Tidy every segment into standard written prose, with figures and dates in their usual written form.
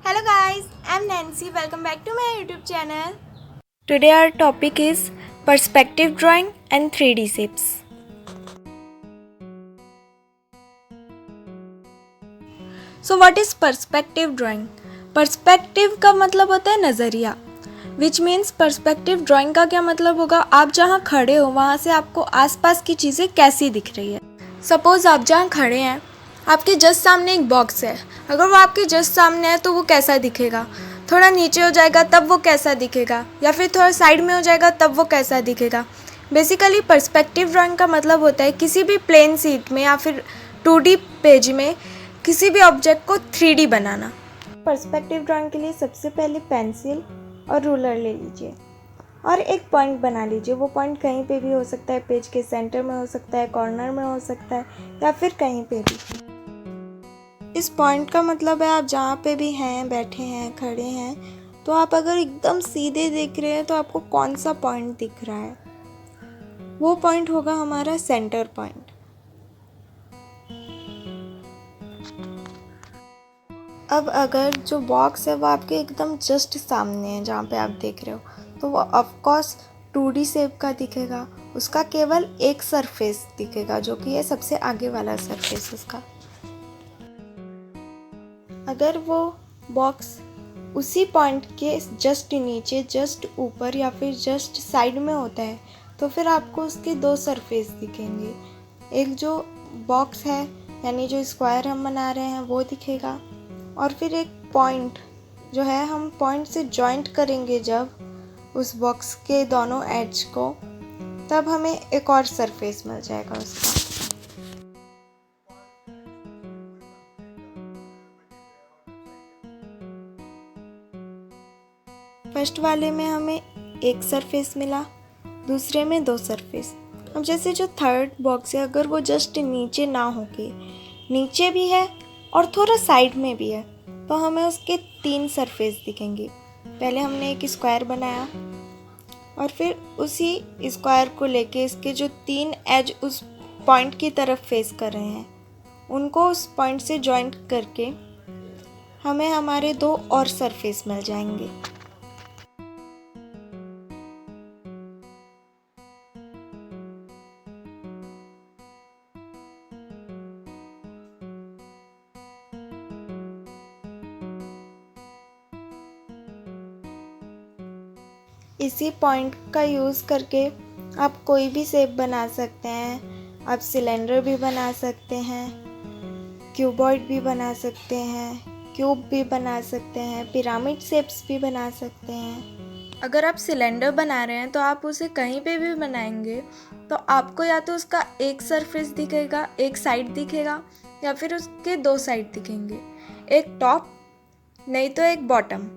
Hello guys, I'm Nancy. Welcome back to my YouTube channel. Today our topic is perspective drawing and 3D shapes. So what is perspective drawing? Perspective का मतलब होता है नज़रिया, which means perspective drawing का क्या मतलब होगा, आप जहाँ खड़े हो वहाँ से आपको आसपास की चीज़ें कैसी दिख रही है। सपोज़ आप जहाँ खड़े हैं, आपके जस्ट सामने एक बॉक्स है, अगर वो आपके जस्ट सामने है तो वो कैसा दिखेगा, थोड़ा नीचे हो जाएगा तब वो कैसा दिखेगा, या फिर थोड़ा साइड में हो जाएगा तब वो कैसा दिखेगा। बेसिकली पर्सपेक्टिव ड्राइंग का मतलब होता है किसी भी प्लेन शीट में या फिर 2D पेज में किसी भी ऑब्जेक्ट को 3D बनाना। पर्सपेक्टिव ड्राइंग के लिए सबसे पहले पेंसिल और रूलर ले लीजिए और एक पॉइंट बना लीजिए। वो पॉइंट कहीं पे भी हो सकता है, पेज के सेंटर में हो सकता है, कॉर्नर में हो सकता है या फिर कहीं पे भी। इस पॉइंट का मतलब है आप जहाँ पे भी हैं, बैठे हैं, खड़े हैं, तो आप अगर एकदम सीधे देख रहे हैं तो आपको कौन सा पॉइंट दिख रहा है, वो पॉइंट होगा हमारा सेंटर पॉइंट। अब अगर जो बॉक्स है वो आपके एकदम जस्ट सामने है जहाँ पे आप देख रहे हो, तो वो ऑफकोर्स 2D शेप का दिखेगा। उसका केवल एक सरफेस दिखेगा जो कि है सबसे आगे वाला सरफेस उसका। अगर वो बॉक्स उसी पॉइंट के जस्ट नीचे, जस्ट ऊपर या फिर जस्ट साइड में होता है तो फिर आपको उसके दो सरफेस दिखेंगे। एक जो बॉक्स है यानी जो स्क्वायर हम बना रहे हैं वो दिखेगा, और फिर एक पॉइंट जो है हम पॉइंट से जॉइंट करेंगे जब उस बॉक्स के दोनों एज को, तब हमें एक और सरफेस मिल जाएगा उसका। फर्स्ट वाले में हमें एक सरफेस मिला, दूसरे में दो सरफेस। अब जैसे जो थर्ड बॉक्स है अगर वो जस्ट नीचे ना होके नीचे भी है और थोड़ा साइड में भी है तो हमें उसके तीन सरफेस दिखेंगे। पहले हमने एक स्क्वायर बनाया और फिर उसी स्क्वायर को लेके इसके जो तीन एज उस पॉइंट की तरफ फेस कर रहे हैं उनको उस पॉइंट से जॉइंट करके हमें हमारे दो और सरफेस मिल जाएंगे। इसी पॉइंट का यूज़ करके आप कोई भी शेप बना सकते हैं। आप सिलेंडर भी बना सकते हैं, क्यूबॉइड भी बना सकते हैं, क्यूब भी बना सकते हैं, पिरामिड शेप्स भी बना सकते हैं। अगर आप सिलेंडर बना रहे हैं तो आप उसे कहीं पे भी बनाएंगे तो आपको या तो उसका एक सरफेस दिखेगा, एक साइड दिखेगा, या फिर उसके दो साइड दिखेंगे, एक टॉप नहीं तो एक बॉटम।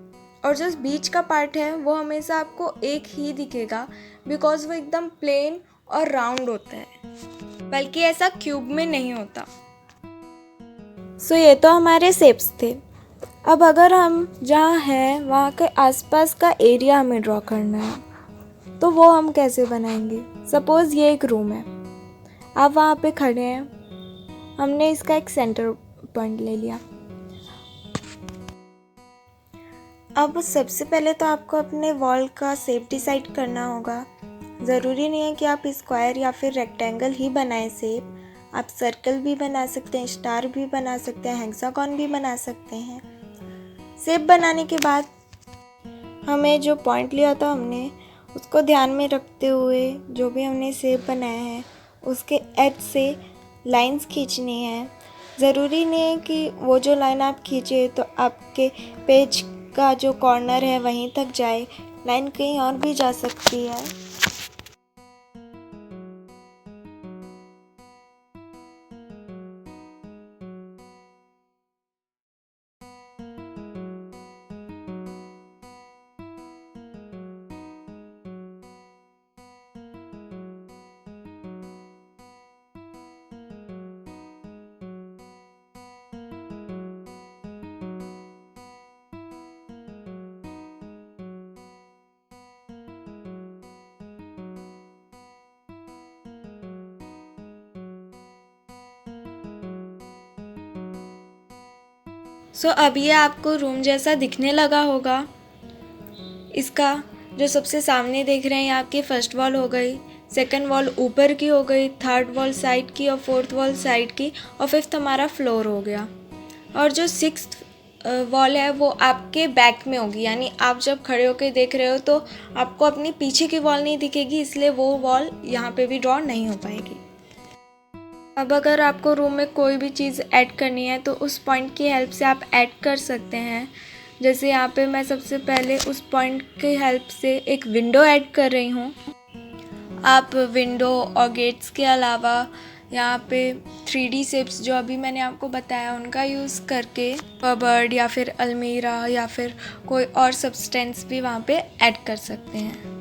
और जो बीच का पार्ट है वो हमेशा आपको एक ही दिखेगा बिकॉज वो एकदम प्लेन और राउंड होता है, बल्कि ऐसा क्यूब में नहीं होता। सो ये तो हमारे शेप्स थे। अब अगर हम जहाँ हैं वहाँ के आसपास का एरिया हमें ड्रॉ करना है तो वो हम कैसे बनाएंगे। सपोज़ ये एक रूम है, आप वहाँ पे खड़े हैं, हमने इसका एक सेंटर पॉइंट ले लिया। अब सबसे पहले तो आपको अपने वॉल का शेप डिसाइड करना होगा। ज़रूरी नहीं है कि आप स्क्वायर या फिर रेक्टेंगल ही बनाएं शेप, आप सर्कल भी बना सकते हैं, स्टार भी बना सकते हैं, हेक्सागोन भी बना सकते हैं। शेप बनाने के बाद हमें जो पॉइंट लिया था हमने उसको ध्यान में रखते हुए जो भी हमने शेप बनाया है उसके एज से लाइंस खींचनी है। ज़रूरी नहीं है कि वो जो लाइन आप खींचे तो आपके पेज का जो कॉर्नर है वहीं तक जाए, लाइन कहीं और भी जा सकती है। सो अब ये आपको रूम जैसा दिखने लगा होगा। इसका जो सबसे सामने देख रहे हैं ये आपकी फर्स्ट वॉल हो गई, सेकंड वॉल ऊपर की हो गई, थर्ड वॉल साइड की और फोर्थ वॉल साइड की और फिफ्थ हमारा फ्लोर हो गया। और जो सिक्स्थ वॉल है वो आपके बैक में होगी, यानी आप जब खड़े होकर देख रहे हो तो आपको अपनी पीछे की वॉल नहीं दिखेगी, इसलिए वो वॉल यहाँ पे भी ड्रॉ नहीं हो पाएगी। अब अगर आपको रूम में कोई भी चीज़ ऐड करनी है तो उस पॉइंट की हेल्प से आप ऐड कर सकते हैं। जैसे यहाँ पे मैं सबसे पहले उस पॉइंट की हेल्प से एक विंडो ऐड कर रही हूँ। आप विंडो और गेट्स के अलावा यहाँ पे 3D शेप्स जो अभी मैंने आपको बताया उनका यूज़ करके कबर्ड या फिर अलमीरा या फिर कोई और सब्सटेंस भी वहाँ पे ऐड कर सकते हैं।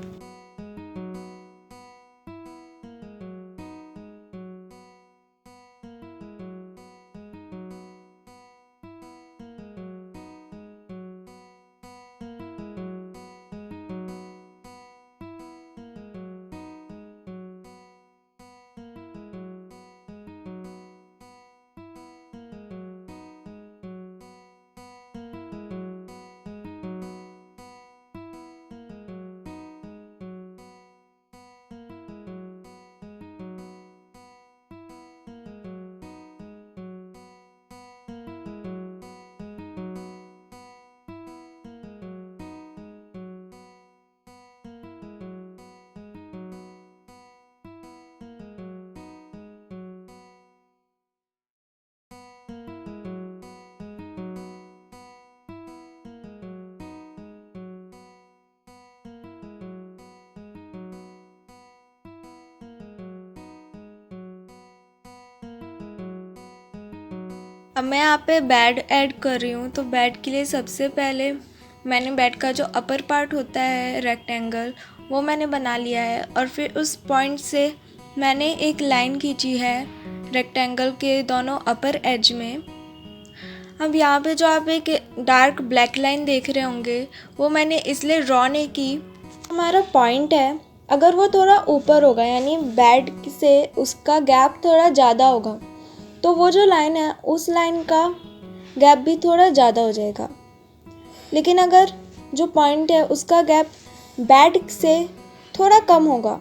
अब मैं यहाँ पे बेड ऐड कर रही हूँ। तो बेड के लिए सबसे पहले मैंने बेड का जो अपर पार्ट होता है रेक्टेंगल वो मैंने बना लिया है और फिर उस पॉइंट से मैंने एक लाइन खींची है रेक्टेंगल के दोनों अपर एज में। अब यहाँ पे जो आप एक डार्क ब्लैक लाइन देख रहे होंगे वो मैंने इसलिए ड्रॉ नहीं की। हमारा पॉइंट है अगर वो थोड़ा ऊपर होगा यानी बेड से उसका गैप थोड़ा ज़्यादा होगा तो वो जो लाइन है उस लाइन का गैप भी थोड़ा ज़्यादा हो जाएगा। लेकिन अगर जो पॉइंट है उसका गैप बेड से थोड़ा कम होगा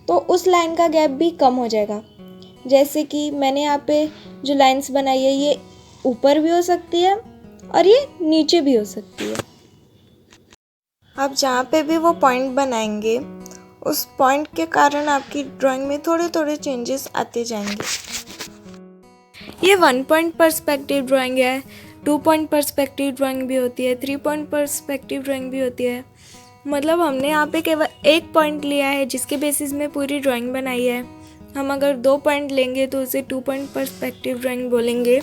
तो उस लाइन का गैप भी कम हो जाएगा। जैसे कि मैंने यहाँ पे जो लाइंस बनाई है ये ऊपर भी हो सकती है और ये नीचे भी हो सकती है। आप जहाँ पे भी वो पॉइंट बनाएंगे उस पॉइंट के कारण आपकी ड्राइंग में थोड़े थोड़े चेंजेस आते जाएंगे। ये 1 पॉइंट पर्सपेक्टिव ड्राइंग है, 2 पॉइंट पर्सपेक्टिव ड्राइंग भी होती है, 3 पॉइंट पर्सपेक्टिव ड्राइंग भी होती है। मतलब हमने यहाँ पे केवल एक पॉइंट लिया है जिसके बेसिस में पूरी ड्राइंग बनाई है। हम अगर 2 पॉइंट लेंगे तो उसे 2 पॉइंट पर्सपेक्टिव ड्राइंग बोलेंगे।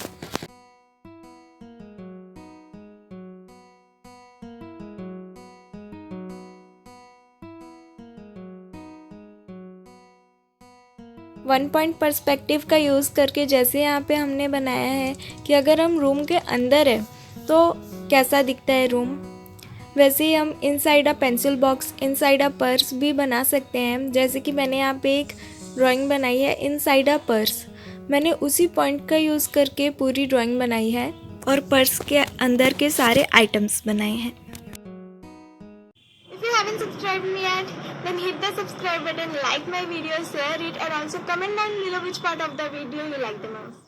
वन पॉइंट पर्सपेक्टिव का यूज़ करके जैसे यहाँ पे हमने बनाया है कि अगर हम रूम के अंदर है तो कैसा दिखता है रूम, वैसे ही हम inside a pencil box, inside a purse भी बना सकते हैं। जैसे कि मैंने यहाँ पे एक ड्राइंग बनाई है इनसाइड अ पर्स, मैंने उसी पॉइंट का यूज़ करके पूरी ड्राइंग बनाई है और पर्स के अंदर के सारे आइटम्स बनाए हैं। If you haven't subscribed me yet, then hit the subscribe button, like my video, share it and also comment down below which part of the video you like the most.